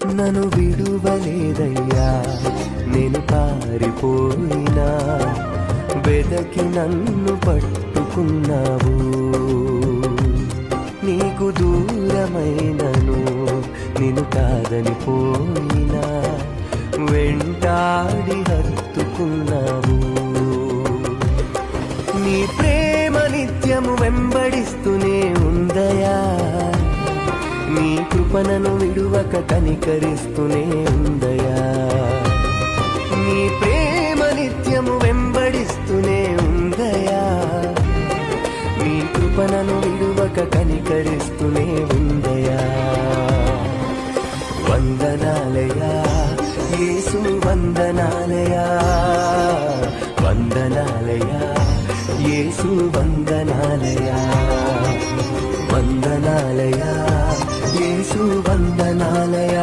నన్ను విడువలేదయ్యా, నేను పారిపోయినా వెదకి నన్ను పట్టుకున్నావు. నీకు దూరమైనను నిన్ను కాదని పోయినా వెంటాడి హత్తుకున్నావు. నీ ప్రేమ నిత్యము వెంబడిస్తూనే ఉందయా, నీ కృపణను విడువక కనికరిస్తూనే ఉందయా. నీ ప్రేమ నిత్యము వెంబడిస్తూనే ఉందయా, నీ కృపణను విడువక కనికరిస్తూనే ఉందయా. వందనాలయా యేసు, వందనాలయా, వందనాలయా యేసు, వందనాలయా, వందనాలయా యేసు, వందనాలయా.